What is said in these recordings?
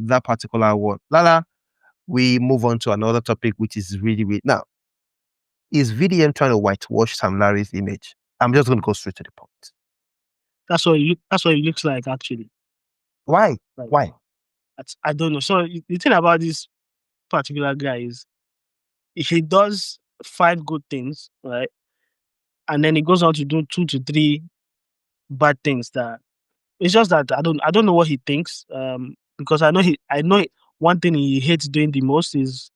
that particular one. Lala, we move on to another topic, which is really, really now. Is VDM trying to whitewash Sam Larry's image? I'm just going to go straight to the point. That's what it looks like, actually. Why? Like, Why? I don't know. So the thing about this particular guy is he does 5 good things, right? And then he goes on to do 2 to 3 bad things. That it's just that I don't know what he thinks. Because I know one thing he hates doing the most is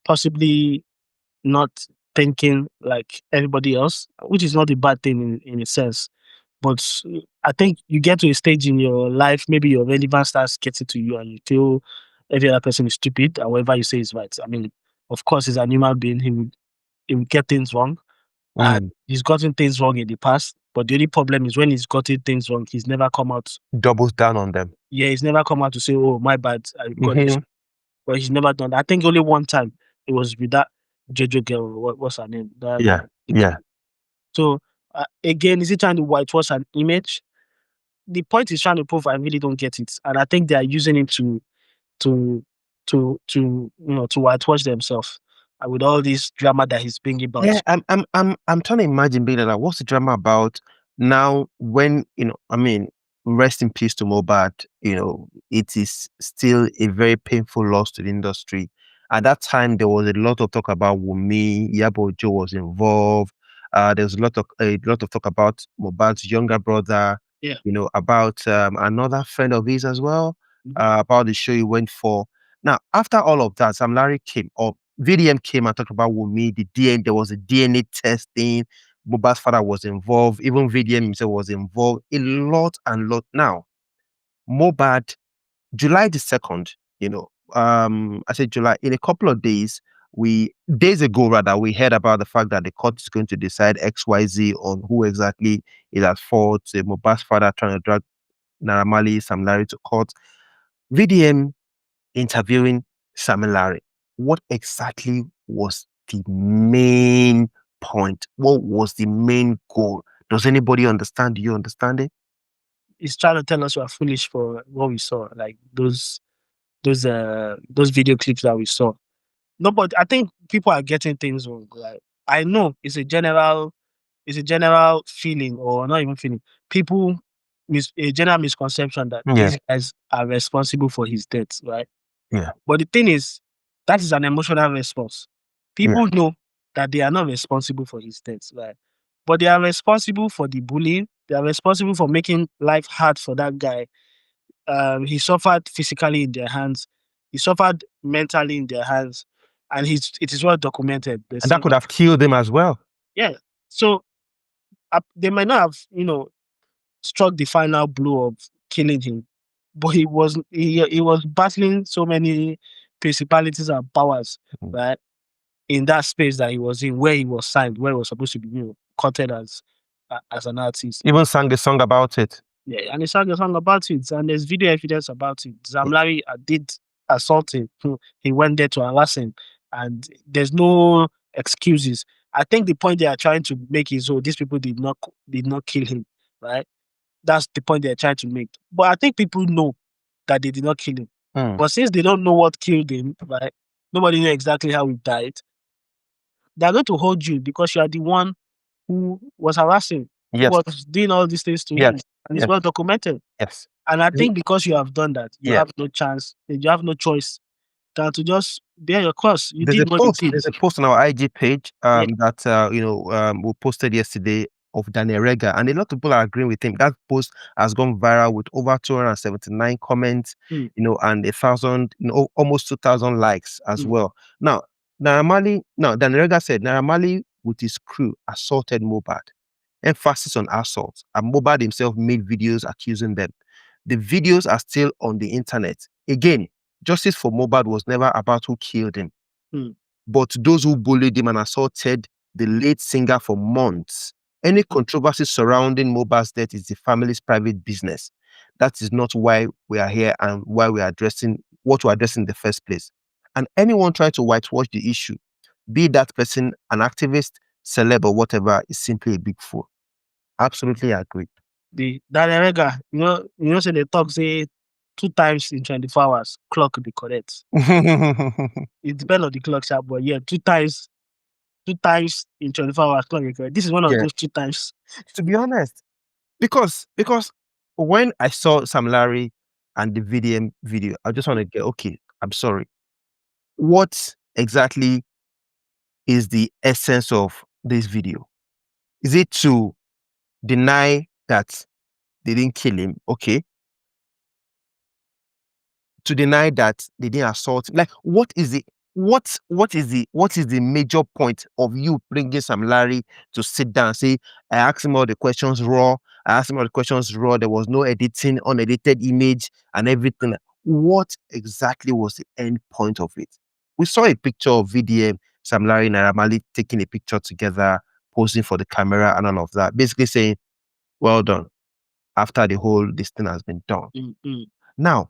possibly not thinking like everybody else, which is not a bad thing in a sense. But I think you get to a stage in your life, maybe your relevance starts getting to you, and you feel every other person is stupid, and whatever you say is right. I mean, of course, he's an human being. He will get things wrong, and he's gotten things wrong in the past. But the only problem is when he's gotten things wrong, he's never come out. Doubles down on them. Yeah, he's never come out to say, "Oh, my bad, I got this." But he's never done that. I think only one time it was with that JoJo girl. What's her name? Yeah. So again, is he trying to whitewash an image? The point he's trying to prove, I really don't get it, and I think they are using it to whitewash themselves, and with all this drama that he's bringing about. Yeah, I'm trying to imagine being like, what's the drama about now? When rest in peace to Mohbad. It is still a very painful loss to the industry. At that time, there was a lot of talk about Wunmi, Iyabo Ojo was involved. There was a lot of talk about Mohbad's younger brother. Yeah. About another friend of his as well. About the show he went for. Now, after all of that, Sam Larry came up. VDM came and talked about Wunmi, the DNA. There was a DNA testing. Mohbad's father was involved. Even VDM himself was involved. A lot and lot. Now, Mohbad, July the 2nd, I said July, in a couple of days, days ago rather, we heard about the fact that the court is going to decide XYZ on who exactly is at fault. Mohbad's father trying to drag Naira Marley, Sam Larry to court. VDM interviewing Sammy Larry. What exactly was the main point? What was the main goal? Does anybody understand? Do you understand it? He's trying to tell us we are foolish for what we saw, like those video clips that we saw. No, but I think people are getting things wrong. Like, I know it's a general feeling, or not even feeling. People a general misconception that these guys are responsible for his death, right? Yeah. But the thing is, that is an emotional response. People know that they are not responsible for his death, right? But they are responsible for the bullying. They are responsible for making life hard for that guy. He suffered physically in their hands. He suffered mentally in their hands. And it is well documented. And that could have killed him as well. Yeah. So they might not have, struck the final blow of killing him, but he was battling so many principalities and powers, right? In that space that he was in, where he was signed, where he was supposed to be, quoted as an artist. Even sang a song about it. Yeah, and he sang a song about it, and there's video evidence about it. Sam Larry did assault him. He went there to harass him, and there's no excuses. I think the point they are trying to make is, these people did not kill him, right? That's the point they're trying to make. But I think people know that they did not kill him. But since they don't know what killed him, right? Nobody knows exactly how he died. They're going to hold you because you are the one who was harassing, who was doing all these things to him. And it's well documented. Yes. And I think because you have done that, you have no chance, you have no choice than to just bear your cross. There's a post on our IG page that we posted yesterday of Daniel Rega, and a lot of people are agreeing with him. That post has gone viral with over 279 comments, and 1,000, almost 2,000 likes as well. Now, Daniel Rega said Naira Marley with his crew assaulted Mohbad. Emphasis on assault. And Mohbad himself made videos accusing them. The videos are still on the internet. Again, justice for Mohbad was never about who killed him, but those who bullied him and assaulted the late singer for months. Any controversy surrounding Mohbad's death is the family's private business. That is not why we are here and why we are addressing what we're addressing in the first place. And anyone trying to whitewash the issue, be that person an activist, celeb, or whatever, is simply a big fool. Absolutely agree. The Daniel Rega, say they talk, say 2 times in 24 hours, clock will be correct. It depends on the clock sharp, but yeah, 2 times in 24 hours, clock will be correct. This is one of Yeah. those 2 times. To be honest, because when I saw Sam Larry and the VDM video, I just want to get, okay, I'm sorry. What exactly is the essence of this video? Is it to deny that they didn't kill him? Okay. To deny that they didn't assault him? Like, what is the major point of you bringing Sam Larry to sit down and say, I asked him all the questions raw. There was no editing, unedited image and everything. What exactly was the end point of it? We saw a picture of VDM, Sam Larry, Naira Marley taking a picture together, posing for the camera and all of that, basically saying, well done, after this thing has been done. Mm-hmm. Now,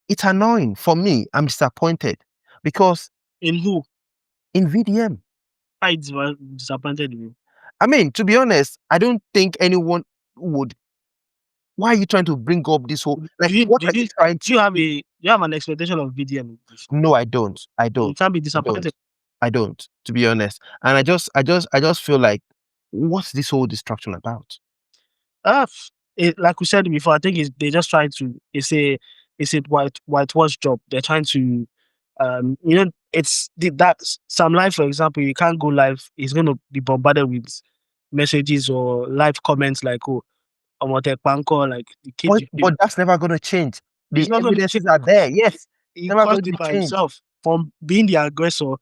it's annoying for me. I'm disappointed because in who? In VDM. I disappointed you. I mean, to be honest, I don't think anyone would. Why are you trying to bring up this whole? Like, what are you trying to? Do you have an expectation of VDM? No, I don't. You can't be disappointed. I don't, to be honest. And I just feel like, what's this whole distraction about? Like we said before, I think they're just trying to. It's a whitewash job. They're trying to, it's that Sam Live, for example, you can't go live. He's going to be bombarded with messages or live comments like, oh, Panko, like the kid. But that's never going to change. The evidences are there. Yes, he caused it by himself from being the aggressor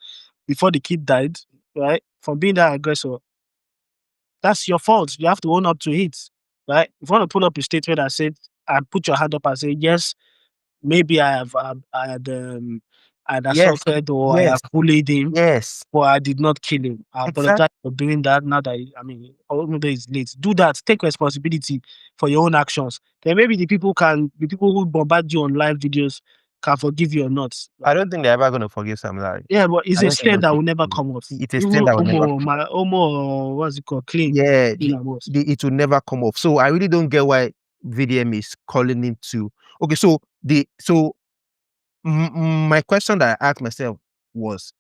before the kid died, right? From being that aggressor, that's your fault. You have to own up to it, right? If you want to put up a statement and say, and put your hand up and say, yes, maybe I had assaulted or I have bullied him. Yes. But I did not kill him. I apologize for doing that. Now that although it's late, do that. Take responsibility for your own actions. Then maybe the people who bombard you on live videos can forgive you or not. I don't think they're ever going to forgive Sam Larry. Yeah, but it's a stain that will never come off. It's a stain that will never come off. What's it called? Clean. Yeah, it will never come off. So I really don't get why VDM is calling him to. Okay, so my question that I asked myself was,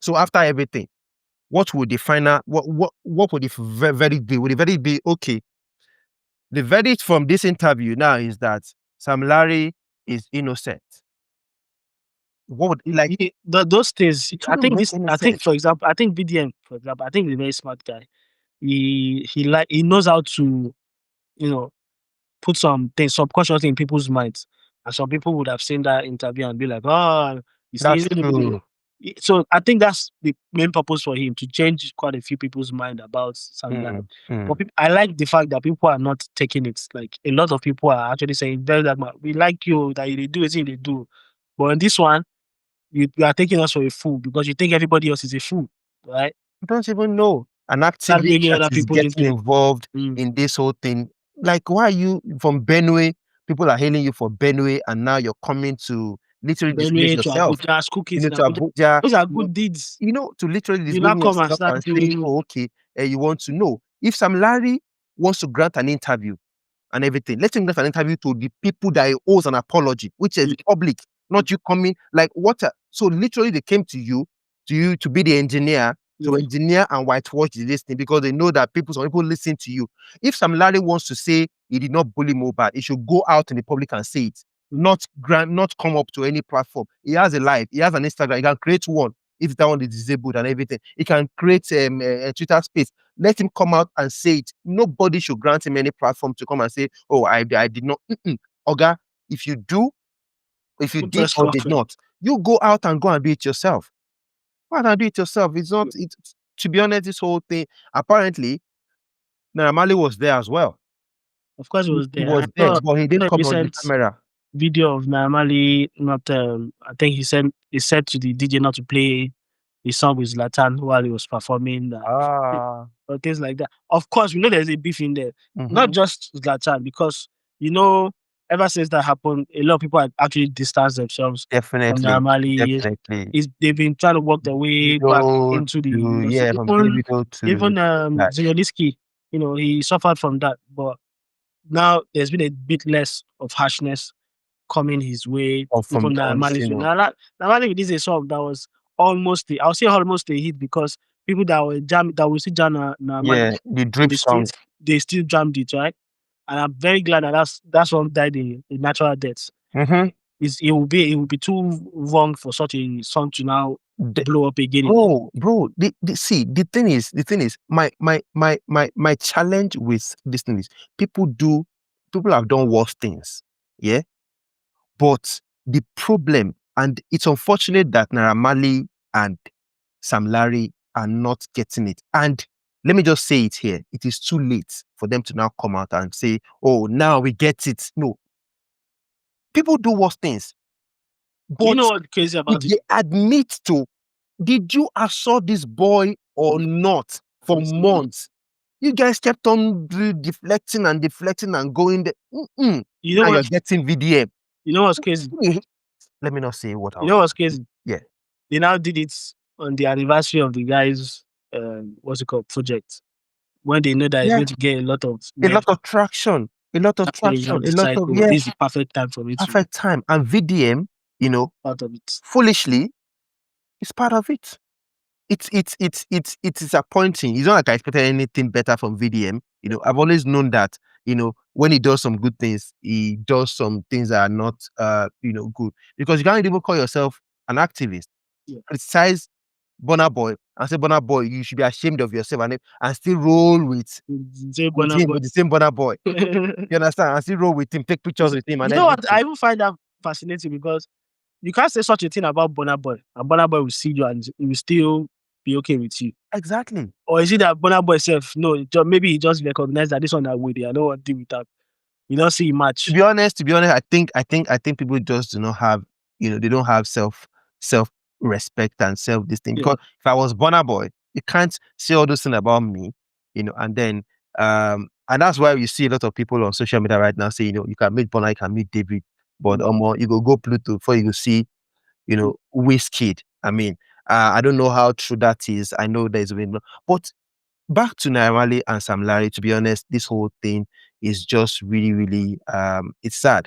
so after everything, what would the final, what would the verdict be? Would the verdict be, okay, the verdict from this interview now is that Sam Larry is innocent? What would, those things? I think for example, I think VDM, for example, I think he's a very smart guy. He knows how to, put some things subconsciously in people's minds. And some people would have seen that interview and be like, oh, that's true. So I think that's the main purpose for him, to change quite a few people's mind about Sam. But I like the fact that people are not taking it. Like, a lot of people are actually saying, VeryDarkMan, we like you, that you do it, they do. But in this one, you are taking us for a fool because you think everybody else is a fool, right? You don't even know. An activist that is getting involved in this whole thing. Like, why are you from Benue? People are hailing you for Benue, and now you're coming to literally disgrace yourself. To Abuja. Those are good deeds. To literally disgrace yourself and say, oh, okay, you want to know. If Sam Larry wants to grant an interview and everything, let him grant an interview to the people that he owes an apology, which is public, not you coming, like, what? So literally they came to you to be the engineer, to engineer and whitewash this thing, because they know that some people listen to you. If Sam Larry wants to say he did not bully Mohbad, he should go out in the public and say it, not come up to any platform. He has a live, he has an Instagram, he can create one if that one is disabled and everything. He can create a Twitter space. Let him come out and say it. Nobody should grant him any platform to come and say, oh, I did not. Oga, if you did or did not, you go out and do it yourself. Why not do it yourself? It's not. To be honest, this whole thing, apparently, Naira Marley was there as well. Of course, he was there. But he didn't come on the camera. Video of Naira Marley, not. I think he said to the DJ not to play the song with Zlatan while he was performing. Or things like that. Of course, we know there's a beef in there. Not just Zlatan, because ever since that happened, a lot of people have actually distanced themselves from Naira Marley. They've been trying to work their way back into the even Zelensky, he suffered from that. But now there's been a bit less of harshness coming his way. Or from Even Naira Marley's way. Naira Marley released a song that was almost I'll say almost a hit because people that will still jam Naira Marley the drip song, they still jammed it, right? And I'm very glad that that song died a natural death. It will be too wrong for such a song to now blow up again. Bro, the thing is, my challenge with this thing is people have done worse things, yeah. But the problem, and it's unfortunate that Naira Marley and Sam Larry are not getting it. And let me just say it here: it is too late for them to now come out and say, "Oh, now we get it." No, people do worse things. But you know what's crazy about it? They admit to, did you assault this boy or not for months? You guys kept on deflecting and going there. You know now you're getting VDM. You know what's crazy? Let me not say what else. You know what's crazy? Yeah. They now did it on the anniversary of the guy's project. When they know that it's going to get a lot of traction. This is the perfect time for it. Perfect time. And VDM, part of it. Foolishly, is part of it. It's disappointing. It's not like I expected anything better from VDM. I've always known that, when he does some good things, he does some things that are not good. Because you can't even call yourself an activist. Criticize Burna Boy and say, Burna Boy, you should be ashamed of yourself and still roll with the same Burna Boy. You understand? And still roll with him, take pictures with him. And you know what? I even find that fascinating because you can't say such a thing about Burna Boy, and Burna Boy will see you and he will still be okay with you. Exactly. Or is it that Burna Boy self? No, maybe he just recognized that this one that way. I don't want to deal with that. You don't see much. To be honest, I think people just do not have, they don't have self respect and self this thing. Because if I was Burna Boy, you can't say all those things about me, and then and that's why you see a lot of people on social media right now say, you can meet Burna, you can meet David, but you go Pluto before you go see, Wizkid. I mean, I don't know how true that is. I know there's been, but back to Naira Marley and Sam Larry, to be honest, this whole thing is just really, really, it's sad.